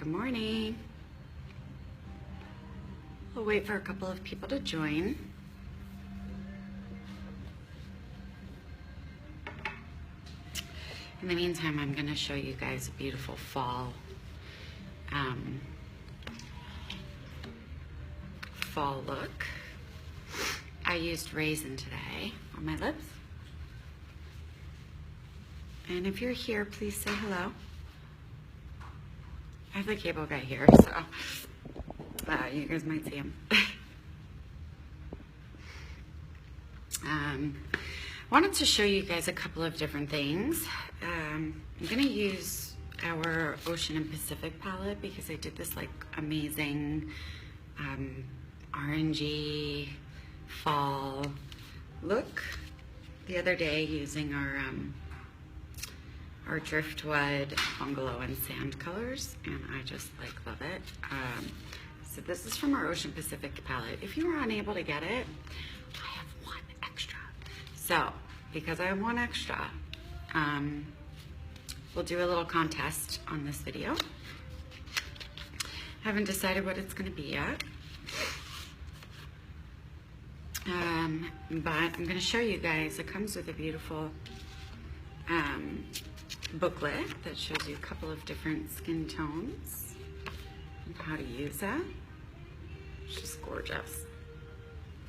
Good morning. We'll wait for a couple of people to join. In the meantime, I'm going to show you guys a beautiful fall look. I used raisin today on my lips. And if you're here, please say hello. I have the cable guy here, so you guys might see him. Wanted to show you guys a couple of different things. I'm gonna use our Ocean and Pacific palette because I did this like amazing orangey fall look the other day using our driftwood bungalow and sand colors, and I just like love it. So this is from our Ocean Pacific palette. If you were unable to get it, I have one extra. So because I have one extra, we'll do a little contest on this video. Haven't decided what it's going to be yet, but I'm going to show you guys. It comes with a beautiful booklet that shows you a couple of different skin tones and how to use that. It's just gorgeous.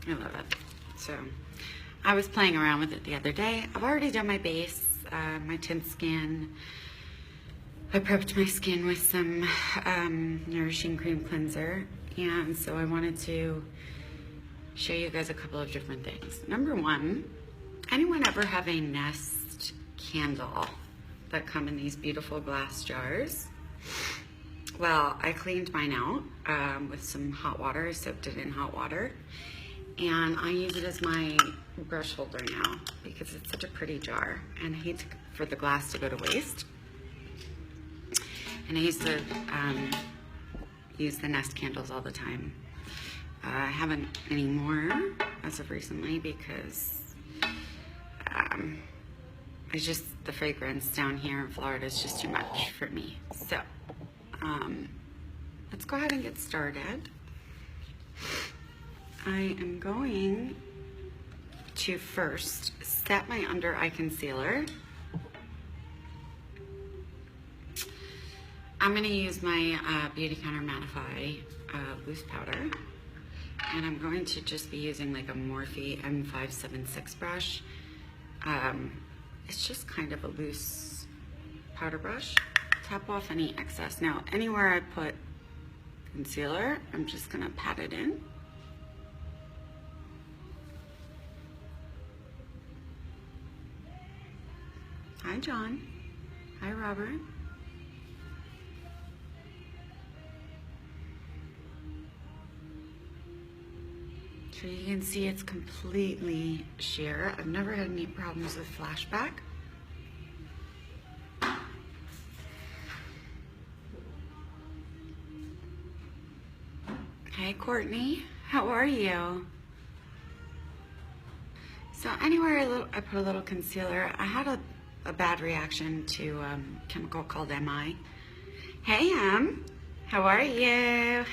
I love it. So I was playing around with it the other day. I've already done my base, my tint skin. I prepped my skin with some nourishing cream cleanser, and so I wanted to show you guys a couple of different things. Number one, anyone ever have a Nest candle that come in these beautiful glass jars? Well, I cleaned mine out with some hot water. I soaked it in hot water, and I use it as my brush holder now because it's such a pretty jar, and I hate for the glass to go to waste. And I used to use the Nest candles all the time. I haven't anymore as of recently because it's just the fragrance down here in Florida is just too much for me. So let's go ahead and get started. I am going to first set my under eye concealer. I'm going to use my Beautycounter Mattify loose powder, and I'm going to just be using like a Morphe M576 brush. It's just kind of a loose powder brush. Tap off any excess. Now, anywhere I put concealer, I'm just going to pat it in. Hi, John. Hi, Robert. So you can see it's completely sheer. I've never had any problems with flashback. Hey, Courtney, how are you? So anywhere I put a little concealer, I had a bad reaction to a chemical called MI. Hey, Em, how are you?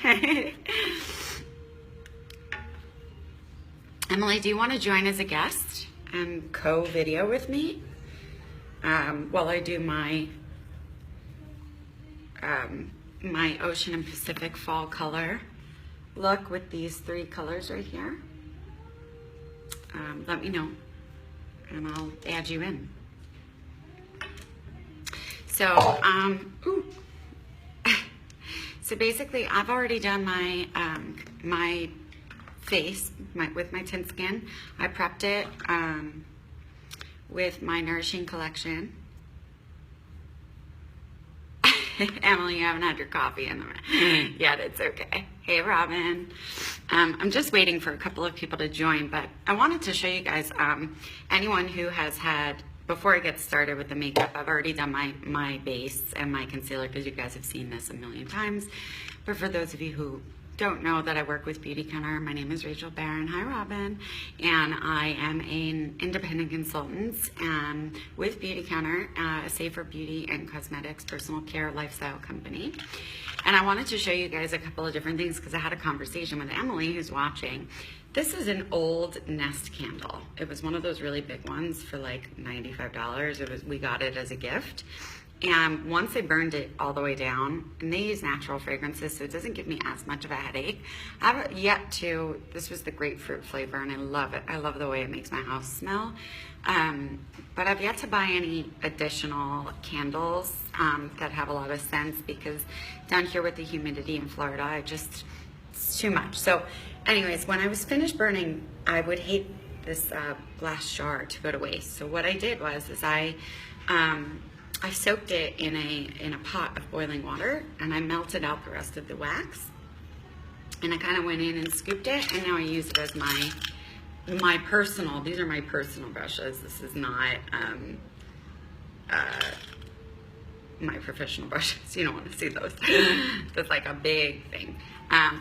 Emily, do you want to join as a guest and co-video with me while I do my my Ocean and Pacific fall color look with these three colors right here? Let me know and I'll add you in. So, so basically I've already done my my face with my tint skin. I prepped it with my Nourishing collection. Emily, you haven't had your coffee in the yet. It's okay. Hey, Robin. I'm just waiting for a couple of people to join, but I wanted to show you guys, anyone who has had, before I get started with the makeup, I've already done my base and my concealer because you guys have seen this a million times. But for those of you who don't know that I work with Beautycounter, my name is Rachel Barron. Hi, Robin. And I am an independent consultant with Beautycounter, a safer beauty and cosmetics, personal care, lifestyle company. And I wanted to show you guys a couple of different things because I had a conversation with Emily, who's watching. This is an old Nest candle. It was one of those really big ones for like $95. We got it as a gift. And once I burned it all the way down, and they use natural fragrances, so it doesn't give me as much of a headache. I haven't yet to, this was the grapefruit flavor, and I love it. I love the way it makes my house smell. But I've yet to buy any additional candles that have a lot of scents, because down here with the humidity in Florida, it's too much. So anyways, when I was finished burning, I would hate this glass jar to go to waste. So what I did was I soaked it in a pot of boiling water, and I melted out the rest of the wax, and I kind of went in and scooped it, and now I use it as my personal, these are my personal brushes. This is not my professional brushes. You don't want to see those. That's like a big thing.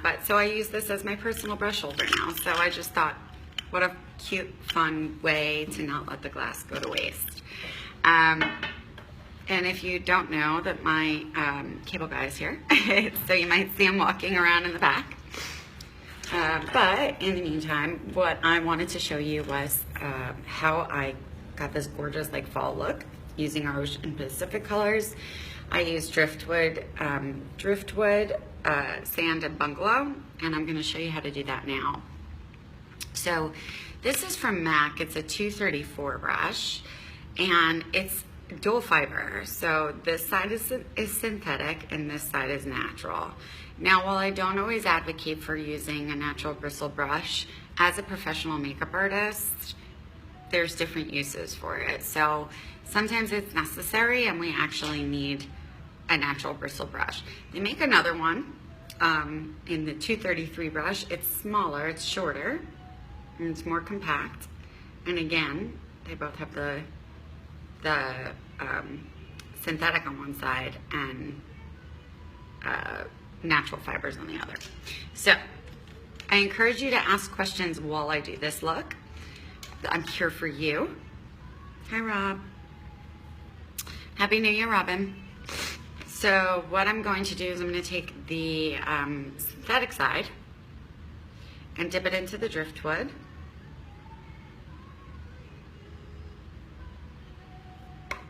But so I use this as my personal brush holder now. So I just thought, what a cute, fun way to not let the glass go to waste. And if you don't know that my cable guy is here, so you might see him walking around in the back. But in the meantime, what I wanted to show you was how I got this gorgeous like fall look using our Ocean Pacific colors. I used driftwood, sand, and bungalow, and I'm going to show you how to do that now. So this is from MAC. It's a 234 brush, and it's dual fiber. So this side is synthetic and this side is natural. Now, while I don't always advocate for using a natural bristle brush, as a professional makeup artist, there's different uses for it. So sometimes it's necessary and we actually need a natural bristle brush. They make another one in the 233 brush. It's smaller, it's shorter, and it's more compact. And again, they both have the synthetic on one side and natural fibers on the other. So I encourage you to ask questions while I do this look. I'm here for you. Hi, Rob. Happy New Year, Robin. So what I'm going to do is I'm going to take the synthetic side and dip it into the driftwood.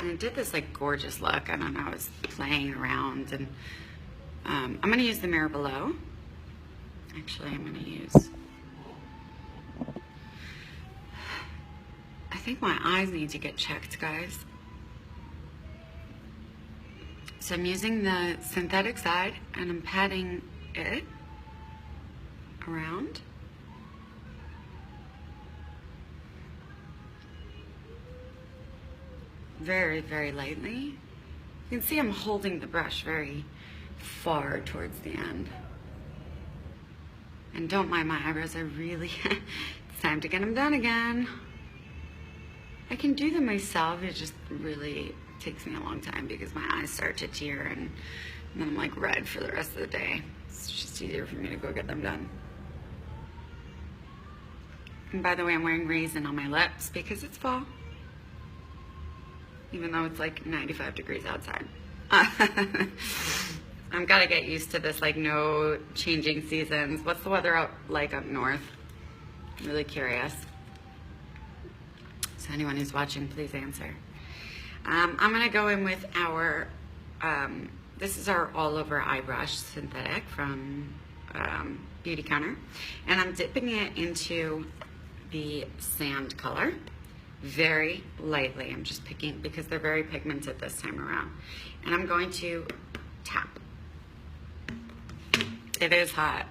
And I did this like gorgeous look. I don't know, I was playing around, and I'm going to use the mirror below. Actually, I'm going to use, I think my eyes need to get checked, guys. So I'm using the synthetic side and I'm patting it around. Very, very lightly. You can see I'm holding the brush very far towards the end. And don't mind my eyebrows, I really, it's time to get them done again. I can do them myself, it just really takes me a long time because my eyes start to tear and then I'm like red for the rest of the day. It's just easier for me to go get them done. And by the way, I'm wearing raisin on my lips because it's fall. Even though it's like 95 degrees outside. I've got to get used to this, like no changing seasons. What's the weather out like up north? I'm really curious. So anyone who's watching, please answer. I'm going to go in with our, this is our all over eye brush synthetic from Beautycounter. And I'm dipping it into the sand color. Very lightly. I'm just picking because they're very pigmented this time around. And I'm going to tap. It is hot.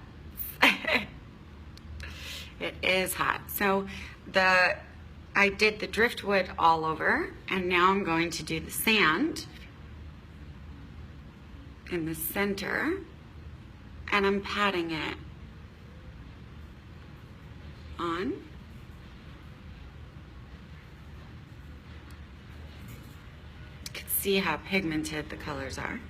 It is hot. So I did the driftwood all over, and now I'm going to do the sand in the center, and I'm patting it on. You can see how pigmented the colors are.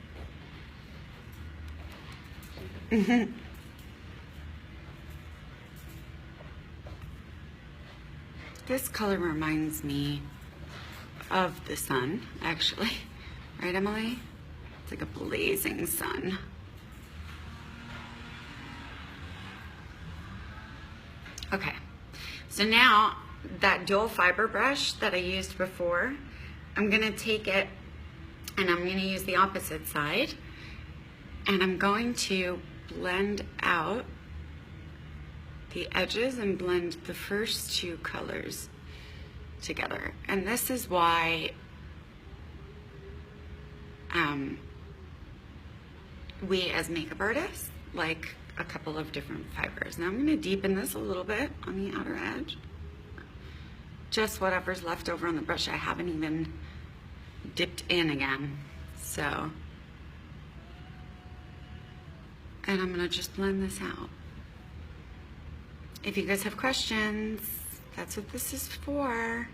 This color reminds me of the sun, actually. Right, Emily? It's like a blazing sun. Okay, so now that dual fiber brush that I used before, I'm gonna take it and I'm gonna use the opposite side, and I'm going to blend out the edges and blend the first two colors together. And this is why we as makeup artists like a couple of different fibers. Now I'm gonna deepen this a little bit on the outer edge. Just whatever's left over on the brush. I haven't even dipped in again. So, and I'm gonna just blend this out. If you guys have questions, that's what this is for.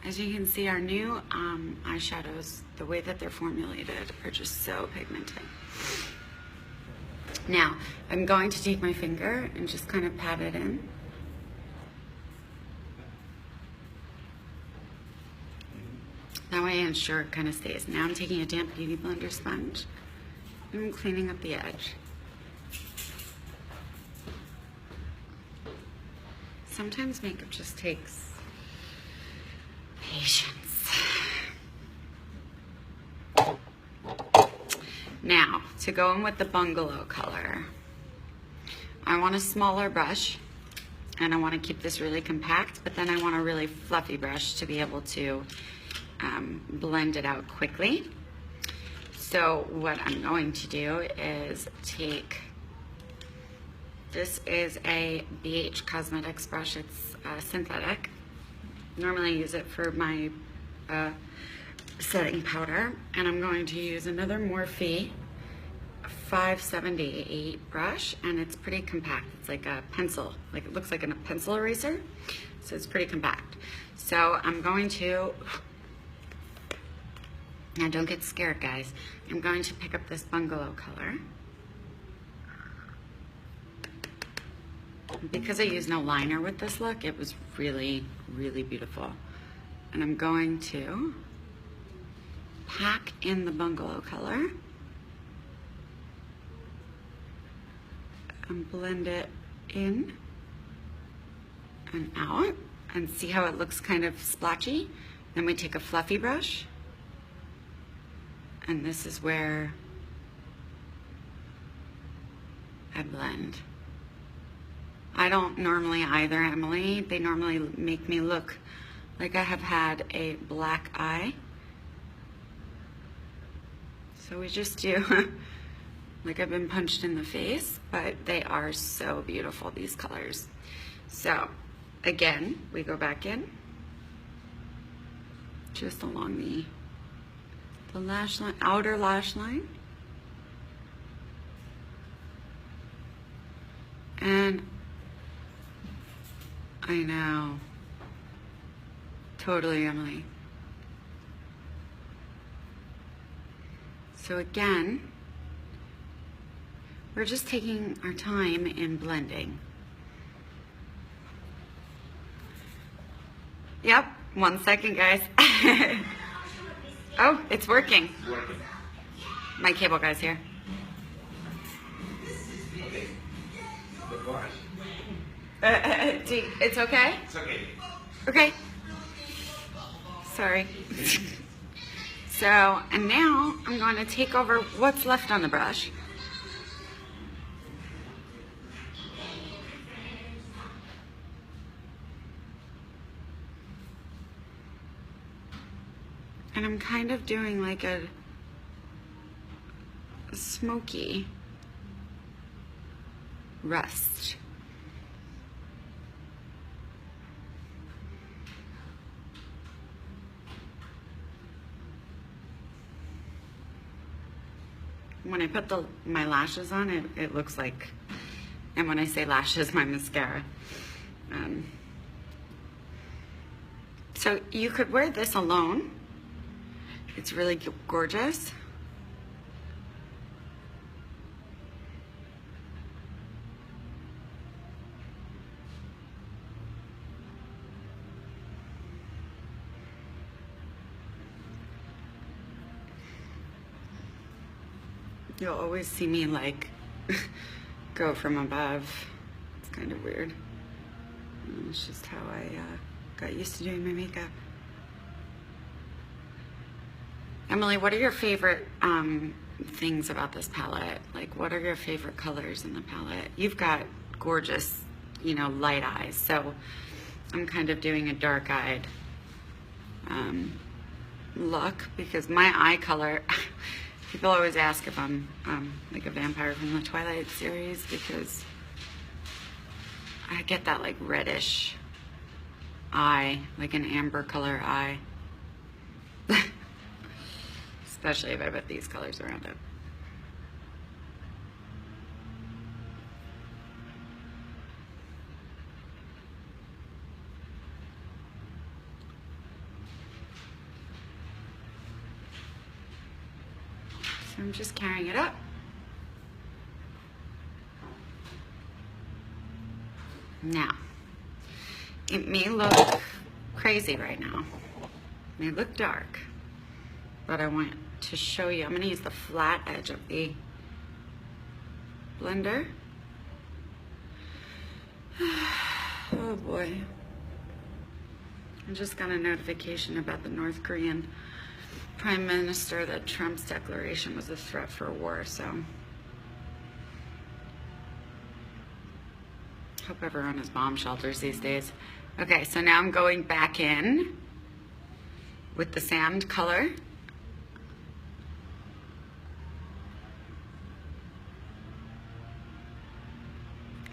As you can see, our new eyeshadows, the way that they're formulated, are just so pigmented. Now, I'm going to take my finger and just kind of pat it in. That way I ensure it kind of stays. Now I'm taking a damp beauty blender sponge and I'm cleaning up the edge. Sometimes makeup just takes patience. Now, to go in with the bungalow color, I want a smaller brush and I want to keep this really compact, but then I want a really fluffy brush to be able to blend it out quickly. So what I'm going to do is take, this is a BH Cosmetics brush. It's synthetic. Normally I use it for my setting powder, and I'm going to use another Morphe 578 brush, and it's pretty compact. It's like a pencil, like it looks like a pencil eraser, so it's pretty compact. So I'm going to, now don't get scared guys, I'm going to pick up this bungalow color. Because I used no liner with this look, it was really, really beautiful. And I'm going to pack in the bungalow color and blend it in and out, and see how it looks kind of splotchy. Then we take a fluffy brush, and this is where I blend. I don't normally either, Emily. They normally make me look like I have had a black eye. So we just do like I've been punched in the face, but they are so beautiful, these colors. So again, we go back in just along the lash line, outer lash line. And I know, totally, Emily. So again, we're just taking our time in blending. Yep, 1 second, guys. Oh, it's working. My cable guy's here. It's okay? It's okay. Okay. Sorry. So, and now I'm going to take over what's left on the brush. And I'm kind of doing like a smoky rust. When I put my lashes on, it looks like, and when I say lashes, my mascara. So you could wear this alone. It's really gorgeous. You'll always see me like go from above. It's kind of weird. It's just how I got used to doing my makeup. Emily, what are your favorite things about this palette? Like, what are your favorite colors in the palette? You've got gorgeous, you know, light eyes, so I'm kind of doing a dark-eyed look because my eye color, people always ask if I'm like a vampire from the Twilight series because I get that like reddish eye, like an amber color eye. Especially if I put these colors around it. So I'm just carrying it up. Now, it may look crazy right now. It may look dark, but I want to show you. I'm going to use the flat edge of the blender. Oh boy. I just got a notification about the North Korean Prime Minister that Trump's declaration was a threat for war, so hope everyone has bomb shelters these days. Okay, so now I'm going back in with the sand color.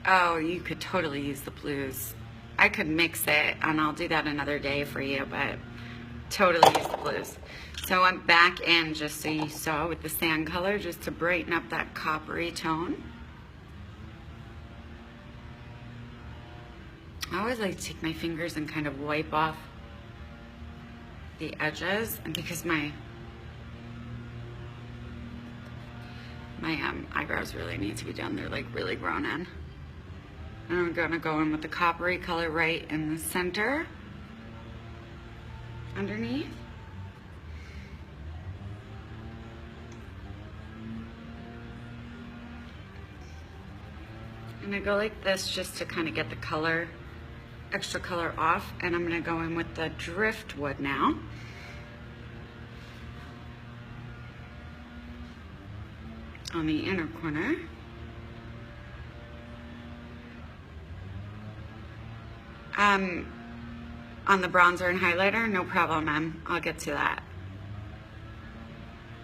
Oh, you could totally use the blues. I could mix it, and I'll do that another day for you, but totally use the blues. So I'm back in, just so you saw, with the sand color, just to brighten up that coppery tone. I always like to take my fingers and kind of wipe off the edges, and because my eyebrows really need to be done, they're like really grown in. And I'm gonna go in with the coppery color right in the center, underneath. And I go like this just to kind of get the color, extra color off. And I'm gonna go in with the driftwood now. On the inner corner. On the bronzer and highlighter, no problem, Em. I'll get to that.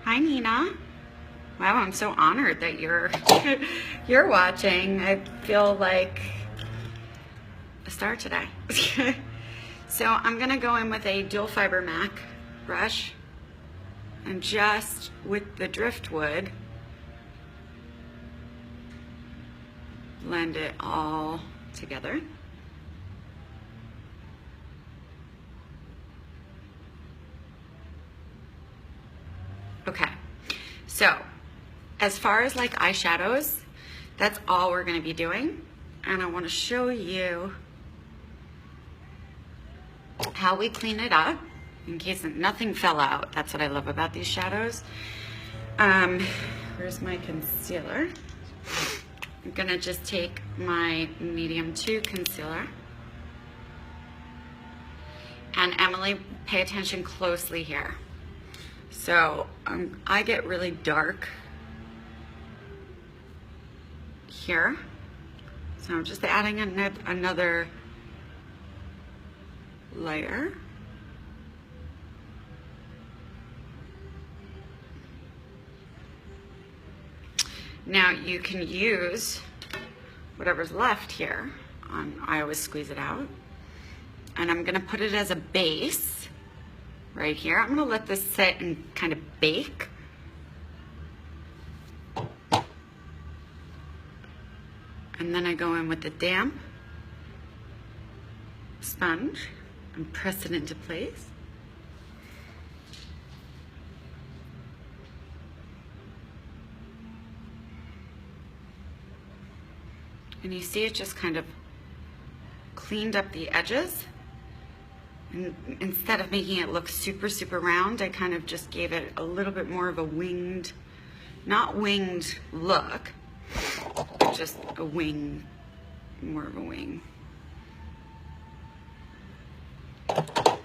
Hi, Nina. Wow, I'm so honored that you're you're watching. I feel like a star today. So I'm gonna go in with a dual fiber MAC brush and just with the driftwood blend it all together. Okay, so as far as like eyeshadows, that's all we're gonna be doing. And I wanna show you how we clean it up in case nothing fell out. That's what I love about these shadows. Where's my concealer? I'm gonna just take my medium 2 concealer. And Emily, pay attention closely here. So I get really dark here. So I'm just adding another layer. Now you can use whatever's left here. I always squeeze it out. And I'm gonna put it as a base right here. I'm gonna let this sit and kind of bake. And then I go in with the damp sponge and press it into place. And you see it just kind of cleaned up the edges. And instead of making it look super, super round, I kind of just gave it a little bit more of a winged not winged look, but just a wing, more of a wing.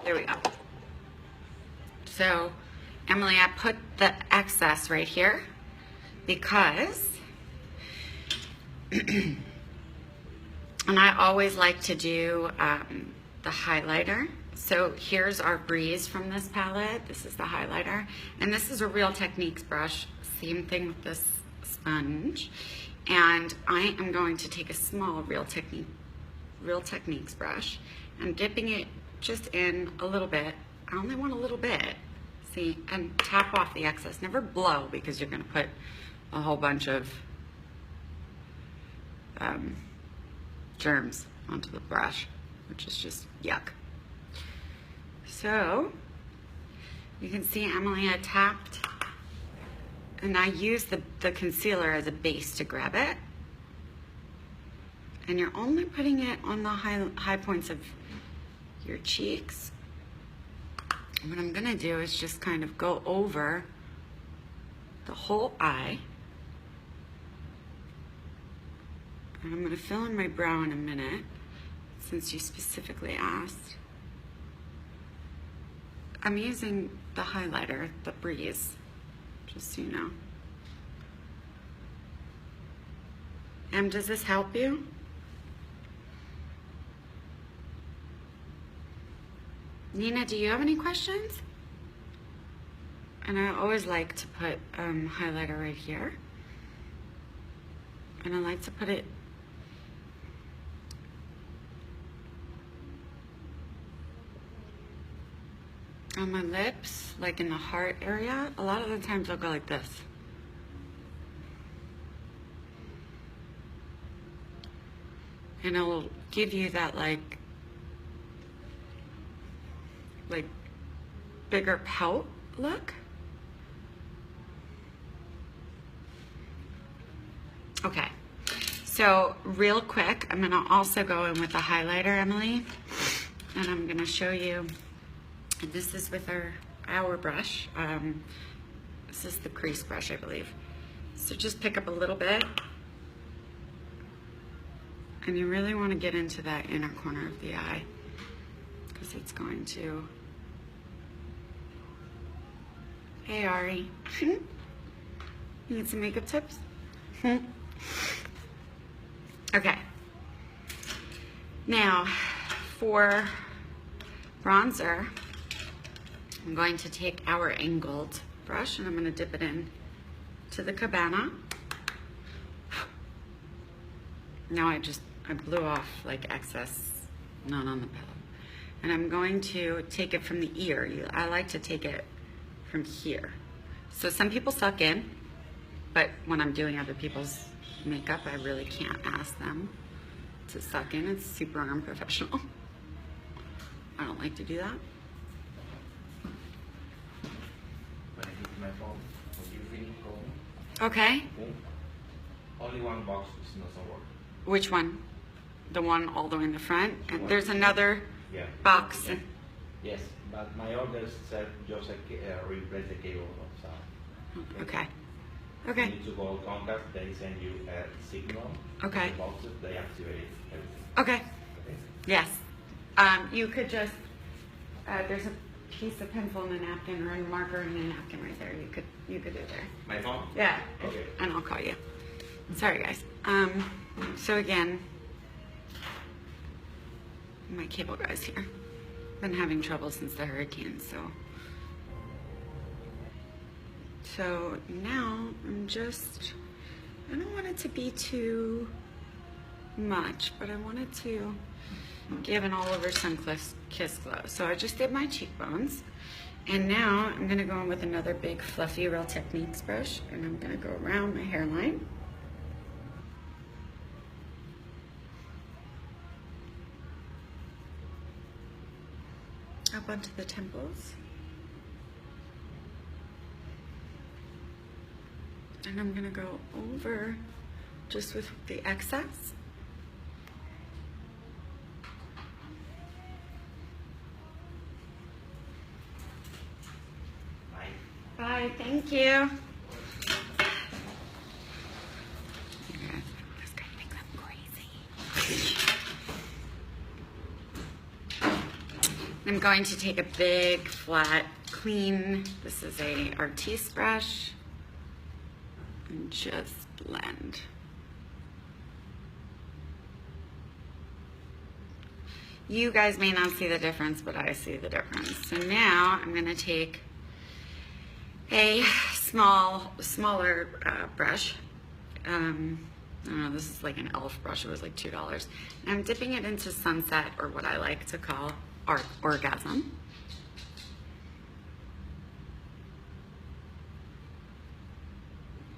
There we go. So, Emily, I put the excess right here because, and I always like to do the highlighter. So here's our Breeze from this palette. This is the highlighter. And this is a Real Techniques brush. Same thing with this sponge. And I am going to take a small Real Techniques brush and dipping it just in a little bit. I only want a little bit. See, and tap off the excess. Never blow because you're gonna put a whole bunch of germs onto the brush, which is just yuck. So you can see Emily had tapped, and I used the concealer as a base to grab it. And you're only putting it on the high points of your cheeks. What I'm gonna do is just kind of go over the whole eye. And I'm gonna fill in my brow in a minute, since you specifically asked. I'm using the highlighter, the Breeze, just so you know. Does this help you? Nina, do you have any questions? And I always like to put highlighter right here. And I like to put it on my lips, like in the heart area. A lot of the times I'll go like this. And it'll give you that like bigger pout look. Okay, so real quick, I'm gonna also go in with the highlighter, Emily, and I'm gonna show you, and this is with our brush. This is the crease brush, I believe. So just pick up a little bit, and you really wanna get into that inner corner of the eye, because it's going to. Hey Ari, you need some makeup tips? Okay, now for bronzer, I'm going to take our angled brush and I'm going to dip it in to the Cabana. Now I blew off like excess, not on the pillow. And I'm going to take it from the ear. I like to take it from here. So some people suck in, but when I'm doing other people's makeup, I really can't ask them to suck in. It's super unprofessional. I don't like to do that. When I give you my phone, will you finish calling? Okay. Only one box is not working. Which one? The one all the way in the front? And there's another box. Yeah. Yes, but my order said just replace the cable of sound. Okay. Okay. You need to call Comcast, they send you a signal. Okay. The boxes, they activate everything. Okay. Okay? Yes. You could just, there's a piece of pencil and a napkin or a marker and a napkin right there. You could do it there. My phone? Yeah. Okay. And I'll call you. Sorry guys. So again, my cable guy's here. Been having trouble since the hurricane, so now I'm just, I don't want it to be too much, but I want it to give an all over sun-kissed glow. So I just did my cheekbones, and now I'm gonna go in with another big fluffy Real Techniques brush, and I'm gonna go around my hairline. Up onto the temples. And I'm gonna go over just with the excess. Bye. Bye, thank you. I'm going to take a big, flat, clean, this is a Artiste brush, and just blend. You guys may not see the difference, but I see the difference. So now I'm going to take a smaller brush. I don't know, this is like an e.l.f. brush. It was like $2. And I'm dipping it into Sunset, or what I like to call Orgasm.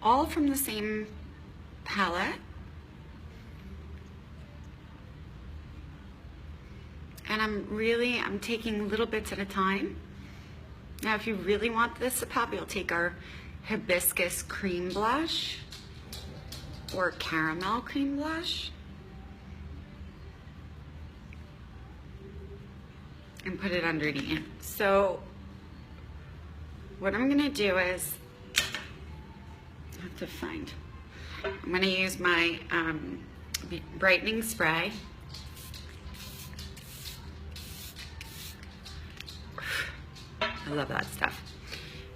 All from the same palette. And I'm taking little bits at a time. Now, if you really want this to pop, you'll take our Hibiscus Cream Blush or Caramel Cream Blush and put it underneath. So what I'm gonna do is, I have to find, I'm gonna use my brightening spray. I love that stuff.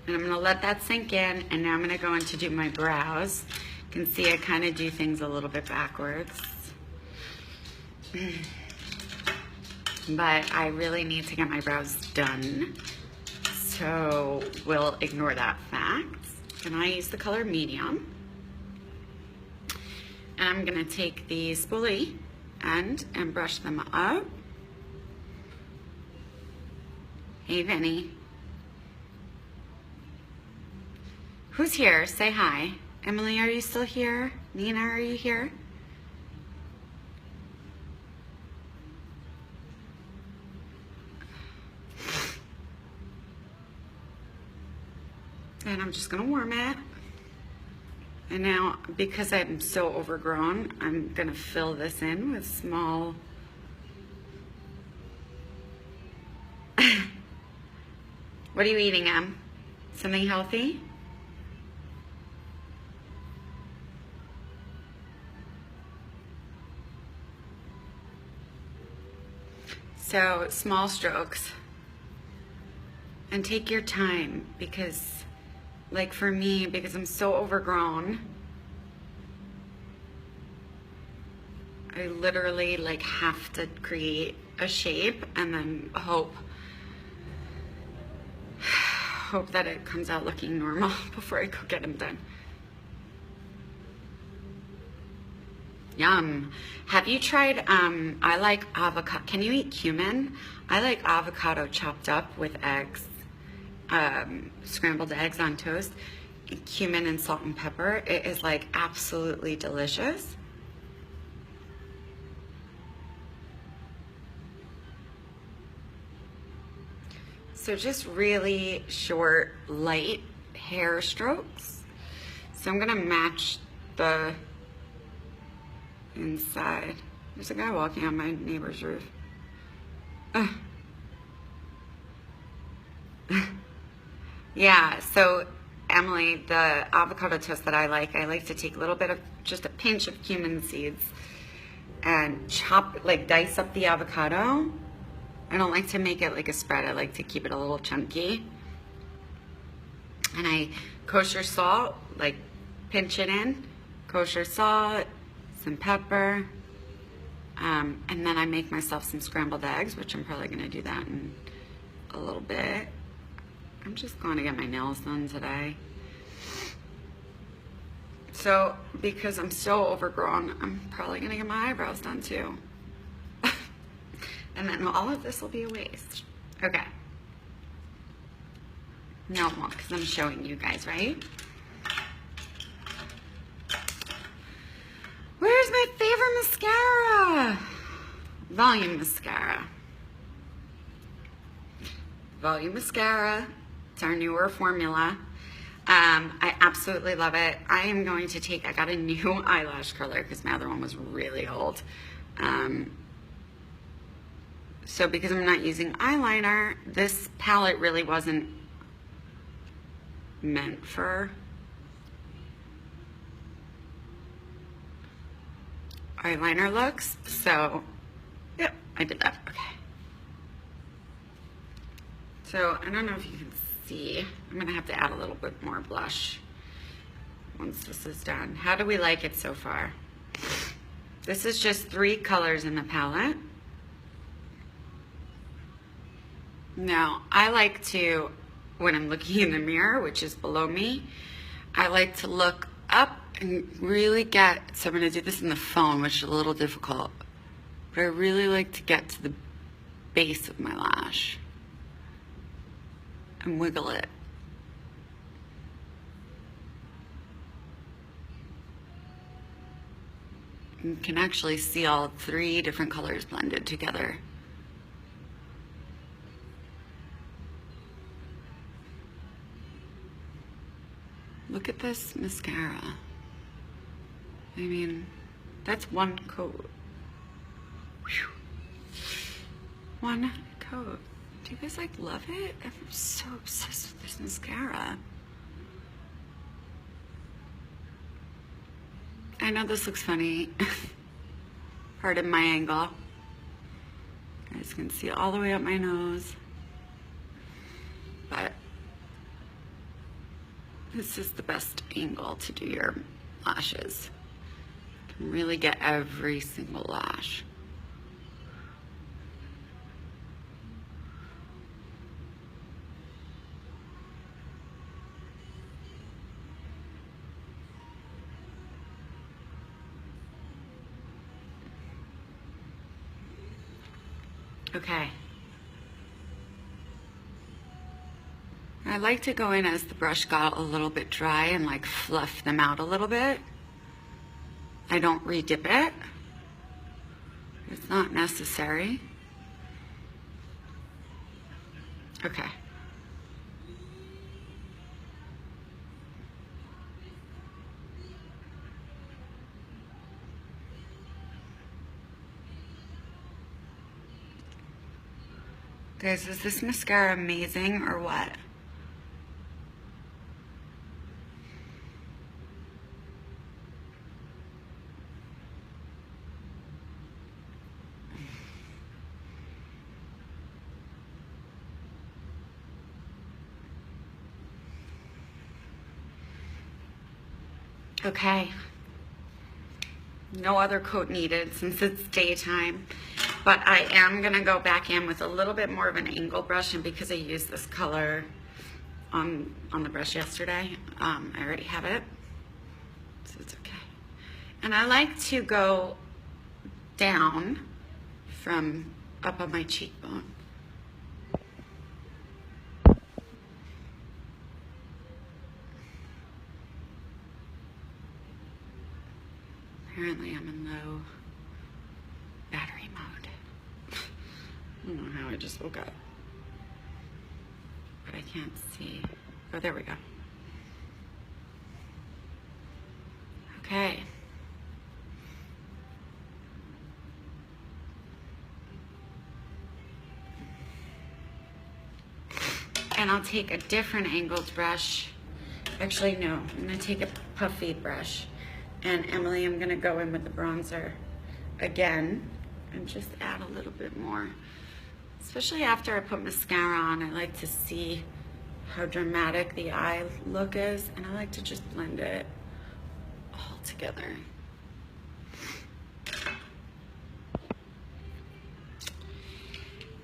And I'm gonna let that sink in, and now I'm gonna go in to do my brows. You can see I kind of do things a little bit backwards. But I really need to get my brows done. So we'll ignore that fact. And I use the color medium. And I'm gonna take the spoolie end and brush them up. Hey, Vinny. Who's here? Say hi. Emily, are you still here? Nina, are you here? And I'm just gonna warm it. And now, because I'm so overgrown, I'm gonna fill this in with small What are you eating, Em? Something healthy? So, small strokes. And take your time, because, like for me, because I'm so overgrown, I literally like have to create a shape and then hope that it comes out looking normal before I go get them done. Yum. Have you tried, I like avocado. Can you eat cumin? I like avocado chopped up with eggs, scrambled eggs on toast, cumin and salt and pepper. It is like absolutely delicious. So just really short, light hair strokes. So I'm gonna match the inside. There's a guy walking on my neighbor's roof. Yeah, so Emily, the avocado toast that I like to take a little bit of, just a pinch of cumin seeds and chop, like dice up the avocado. I don't like to make it like a spread. I like to keep it a little chunky. And I kosher salt, like pinch it in, kosher salt, some pepper, and then I make myself some scrambled eggs, which I'm probably gonna do that in a little bit. I'm just going to get my nails done today. So, because I'm so overgrown, I'm probably gonna get my eyebrows done too. And then all of this will be a waste. Okay. No, it won't, because I'm showing you guys, right? Where's my favorite mascara? Volume mascara. Volume mascara. It's our newer formula. I absolutely love it. I am going to take, I got a new eyelash curler because my other one was really old. So because I'm not using eyeliner, this palette really wasn't meant for eyeliner looks. So, yep, I did that. Okay. So I don't know if you can see. I'm gonna have to add a little bit more blush once this is done. How do we like it so far? This is just 3 colors in the palette. Now, I like to, when I'm looking in the mirror, which is below me, I like to look up and really get, so I'm gonna do this in the phone, which is a little difficult, but I really like to get to the base of my lash and wiggle it. You can actually see all 3 different colors blended together. Look at this mascara. I mean, that's 1 coat. Whew. 1 coat. Do you guys like love it? I'm so obsessed with this mascara. I know this looks funny. Pardon my angle. You guys can see all the way up my nose. But this is the best angle to do your lashes. You can really get every single lash. Okay. I like to go in as the brush got a little bit dry and like fluff them out a little bit. I don't re-dip it. It's not necessary. Okay. Guys, is this mascara amazing or what? Okay. No other coat needed since it's daytime. But I am gonna go back in with a little bit more of an angle brush, and because I used this color on the brush yesterday, I already have it, so it's okay. And I like to go down from up on my cheekbone. Apparently I'm in low battery mode. I don't know how I just woke up, but I can't see. Oh, there we go. Okay. And I'll take a different angled brush. Actually, no, I'm gonna take a puffy brush. And Emily, I'm gonna go in with the bronzer again and just add a little bit more. Especially after I put mascara on, I like to see how dramatic the eye look is, and I like to just blend it all together.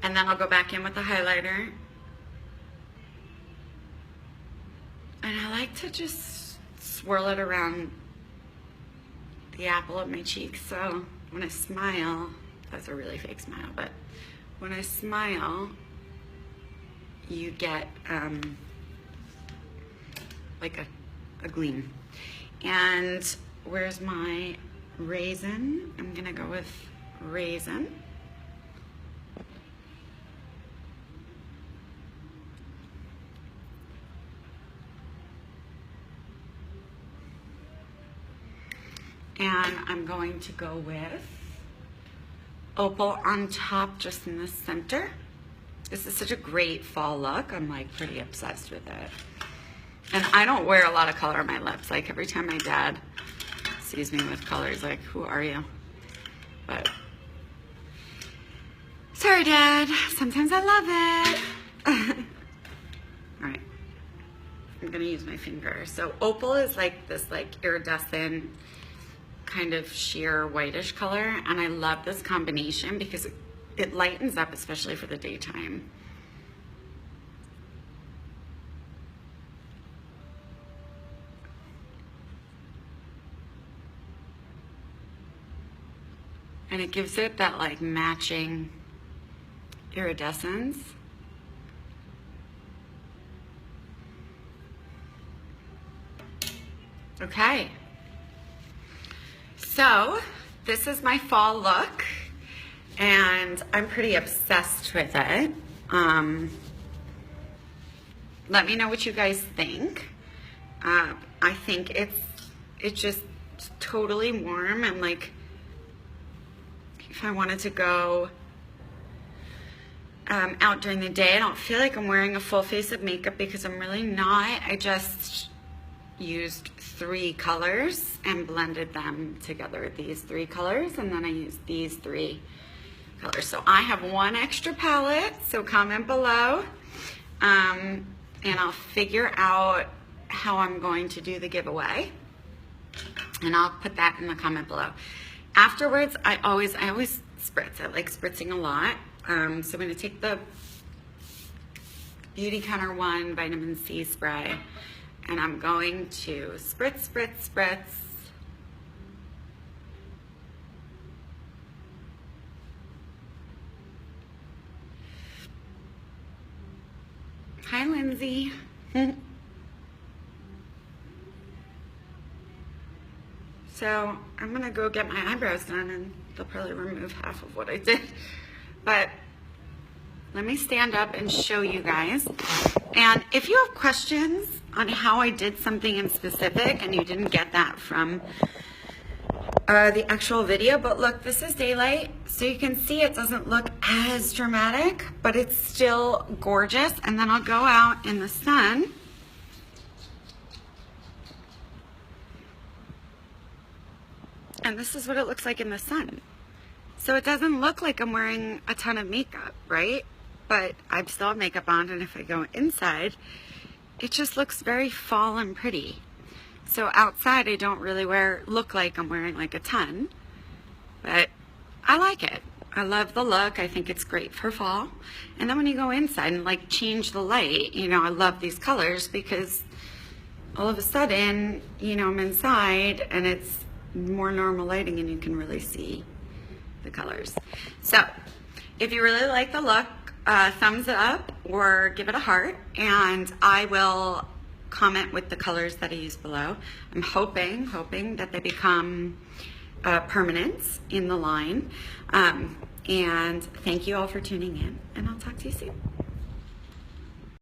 And then I'll go back in with the highlighter. And I like to just swirl it around the apple of my cheek. So when I smile, that's a really fake smile, but when I smile, you get like a gleam. And where's my raisin? I'm gonna go with raisin. And I'm going to go with opal on top, just in the center. This is such a great fall look. I'm like pretty obsessed with it. And I don't wear a lot of color on my lips. Like every time my dad sees me with color, he's like, who are you? But sorry, Dad. Sometimes I love it. I'm gonna use my finger. So opal is like this like iridescent kind of sheer whitish color, and I love this combination because it lightens up, especially for the daytime. And it gives it that like matching iridescence. Okay. So this is my fall look, and I'm pretty obsessed with it. Let me know what you guys think. I think it's just totally warm, and like if I wanted to go out during the day, I don't feel like I'm wearing a full face of makeup because I'm really not. I just used 3 colors and blended them together, these 3 colors, and then I used these 3 colors. So I have 1 extra palette, so comment below, and I'll figure out how I'm going to do the giveaway, and I'll put that in the comment below. Afterwards, I always spritz. I like spritzing a lot. So I'm going to take the Beautycounter 1 Vitamin C spray, and I'm going to spritz, spritz, spritz. Hi, Lindsay. So I'm gonna go get my eyebrows done, and they'll probably remove half of what I did. But let me stand up and show you guys. And if you have questions on how I did something in specific and you didn't get that from the actual video, but look, this is daylight, so you can see it doesn't look as dramatic, but it's still gorgeous. And then I'll go out in the sun. And this is what it looks like in the sun. So it doesn't look like I'm wearing a ton of makeup, right? But I still have makeup on, and if I go inside, it just looks very fall and pretty. So outside, I don't really look like I'm wearing like a ton, but I like it. I love the look. I think it's great for fall. And then when you go inside and like change the light, you know, I love these colors because all of a sudden, you know, I'm inside and it's more normal lighting and you can really see the colors. So if you really like the look, thumbs up or give it a heart, and I will comment with the colors that I use below. I'm hoping that they become permanent in the line. And thank you all for tuning in, and I'll talk to you soon.